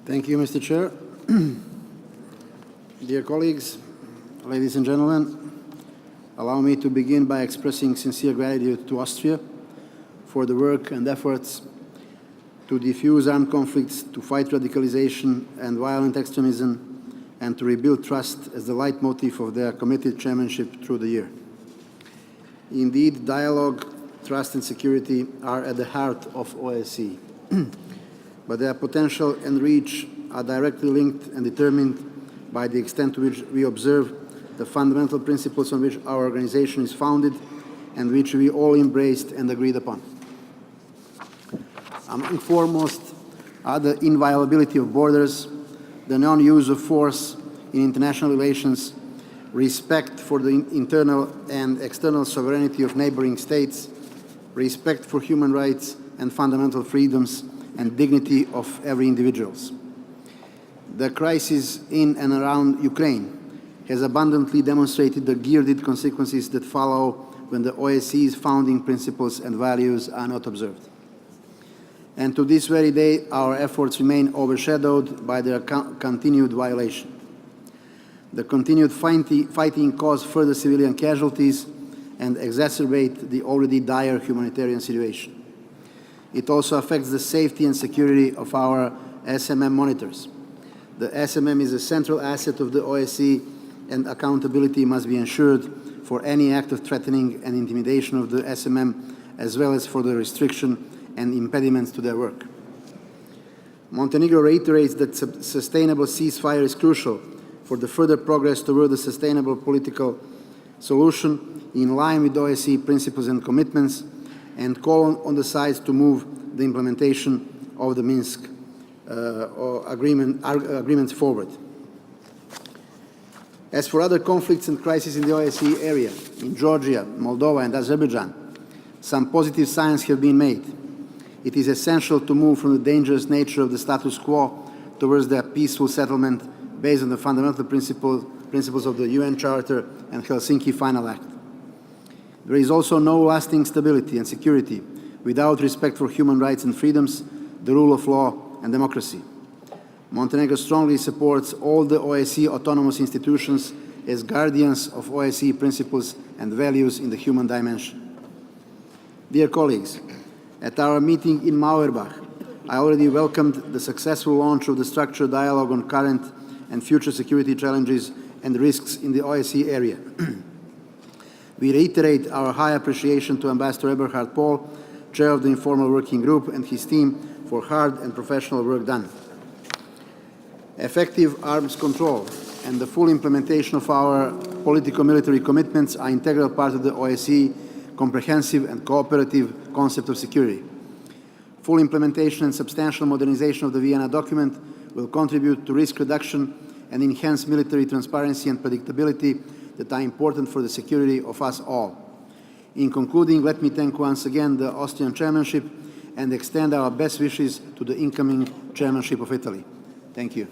Thank you, Mr. Chair. Dear colleagues, ladies and gentlemen, allow me to begin by expressing sincere gratitude to Austria for the work and efforts to defuse armed conflicts, to fight radicalization and violent extremism, and to rebuild trust as the leitmotif of their committed chairmanship through the year. Indeed, dialogue, trust and security are at the heart of OSCE, but their potential and reach are directly linked and determined by the extent to which we observe the fundamental principles on which our organization is founded and which we all embraced and agreed upon. Among foremost are the inviolability of borders, the non-use of force in international relations, respect for the internal and external sovereignty of neighboring states, respect for human rights and fundamental freedoms, and dignity of every individual. The crisis in and around Ukraine has abundantly demonstrated the geared consequences that follow when the OSCE's founding principles and values are not observed. And to this very day, our efforts remain overshadowed by their continued violation. The continued fighting causes further civilian casualties and exacerbate the already dire humanitarian situation. It also affects the safety and security of our SMM monitors. The SMM is a central asset of the OSCE, and accountability must be ensured for any act of threatening and intimidation of the SMM, as well as for the restriction and impediments to their work. Montenegro reiterates that sustainable ceasefire is crucial for the further progress toward a sustainable political solution in line with OSCE principles and commitments, and call on the sides to move the implementation of the Minsk agreements forward. As for other conflicts and crises in the OSCE area, in Georgia, Moldova and Azerbaijan, some positive signs have been made. It is essential to move from the dangerous nature of the status quo towards their peaceful settlement based on the fundamental principles of the UN Charter and Helsinki Final Act. There is also no lasting stability and security without respect for human rights and freedoms, the rule of law and democracy. Montenegro strongly supports all the OSCE autonomous institutions as guardians of OSCE principles and values in the human dimension. Dear colleagues, at our meeting in Mauerbach, I already welcomed the successful launch of the structured dialogue on current and future security challenges and risks in the OSCE area. We reiterate our high appreciation to Ambassador Eberhard Pohl, Chair of the Informal Working Group, and his team for hard and professional work done. Effective arms control and the full implementation of our politico-military commitments are an integral part of the OSCE comprehensive and cooperative concept of security. Full implementation and substantial modernization of the Vienna document will contribute to risk reduction and enhance military transparency and predictability that are important for the security of us all. In concluding, let me thank once again the Austrian chairmanship and extend our best wishes to the incoming chairmanship of Italy. Thank you.